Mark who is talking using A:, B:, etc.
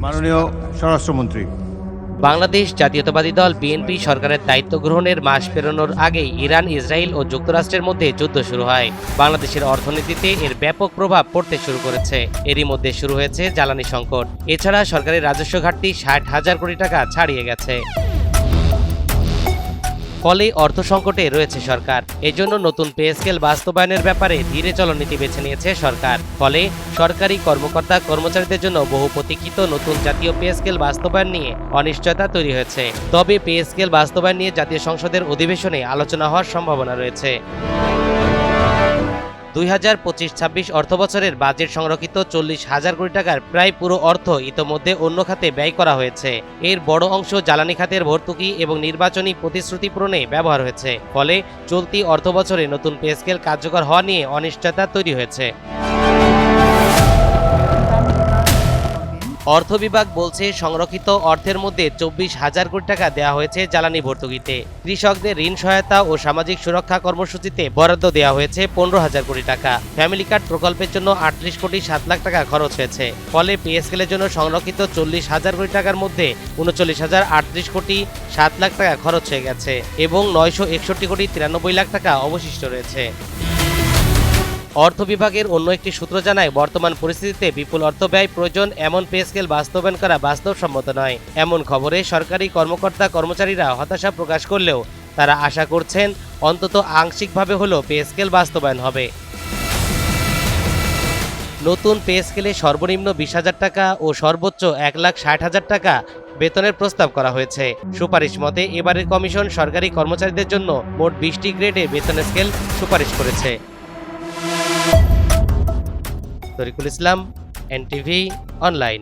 A: মাননীয় স্বরাষ্ট্রমন্ত্রী,
B: বাংলাদেশ জাতীয়তাবাদী দল বিএনপি সরকারের দায়িত্ব গ্রহণের মাস পেরোনোর আগেই ইরান, ইসরায়েল ও যুক্তরাষ্ট্রের মধ্যে যুদ্ধ শুরু হয়। বাংলাদেশের অর্থনীতিতে এর ব্যাপক প্রভাব পড়তে শুরু করেছে। এরই মধ্যে শুরু হয়েছে জ্বালানি সংকট। এছাড়া সরকারের রাজস্ব ঘাটতি 60,000 কোটি টাকা ছাড়িয়ে গেছে। ফলে অর্থ সংকটে রয়েছে সরকার। এজন্য নতুন পে স্কেল বাস্তবায়নের ব্যাপারে ধীরে চলনীতি বেছে নিয়েছে সরকার। ফলে সরকারি কর্মকর্তা কর্মচারীদের জন্য বহু প্রতীক্ষিত নতুন জাতীয় পে স্কেল বাস্তবায়ন নিয়ে অনিশ্চয়তা তৈরি হয়েছে। তবে পে স্কেল বাস্তবায়ন নিয়ে জাতীয় সংসদের অধিবেশনে আলোচনা হওয়ার সম্ভাবনা রয়েছে। 2025-26 অর্থবছরের বাজেট সংরক্ষিত 40,000 কোটি টাকার প্রায় পুরো অর্থ ইতোমধ্যে অন্য খাতে ব্যয় করা হয়েছে। এর বড় অংশ জ্বালানি খাতের ভর্তুকি এবং নির্বাচনী প্রতিশ্রুতি পূরণে ব্যবহার হয়েছে। ফলে চলতি অর্থবছরে নতুন পে স্কেল কার্যকর হওয়া নিয়ে অনিশ্চয়তা তৈরি হয়েছে। অর্থ বিভাগ বলছে সংরক্ষিত অর্থের মধ্যে 24,000 কোটি টাকা দেওয়া হয়েছে জ্বালানি ভর্তুকিতে। কৃষকদের ঋণ সহায়তা ও সামাজিক সুরক্ষা কর্মসূচিতে বরাদ্দ দেওয়া হয়েছে 15,000 কোটি টাকা। ফ্যামিলি কার্ড প্রকল্পের জন্য 38 কোটি 7 লাখ টাকা খরচ হয়েছে। ফলে পে স্কেলের জন্য সংরক্ষিত 40,000 কোটি টাকার মধ্যে 39,038 কোটি 7 লাখ টাকা খরচ হয়ে গেছে এবং 961 কোটি 93 লাখ টাকা অবশিষ্ট রয়েছে। অর্থ বিভাগের অন্য একটি সূত্র জানায়, বর্তমান পরিস্থিতিতে বিপুল অর্থ ব্যয় প্রয়োজন এমন পে স্কেল বাস্তবায়ন করা বাস্তবসম্মত নয়। এমন খবরে সরকারি কর্মকর্তা কর্মচারীরা হতাশা প্রকাশ করলেও তারা আশা করছেন অন্তত আংশিকভাবে হলেও পে স্কেল বাস্তবায়ন হবে। নতুন পে স্কেলে সর্বনিম্ন 20,000 টাকা ও সর্বোচ্চ 1,60,000 টাকা বেতনের প্রস্তাব করা হয়েছে। সুপারিশ মতে এবারের কমিশন সরকারি কর্মচারীদের জন্য মোট 20টি গ্রেডে বেতন স্কেল সুপারিশ করেছে। তরিকুল ইসলাম, এনটিভি অনলাইন।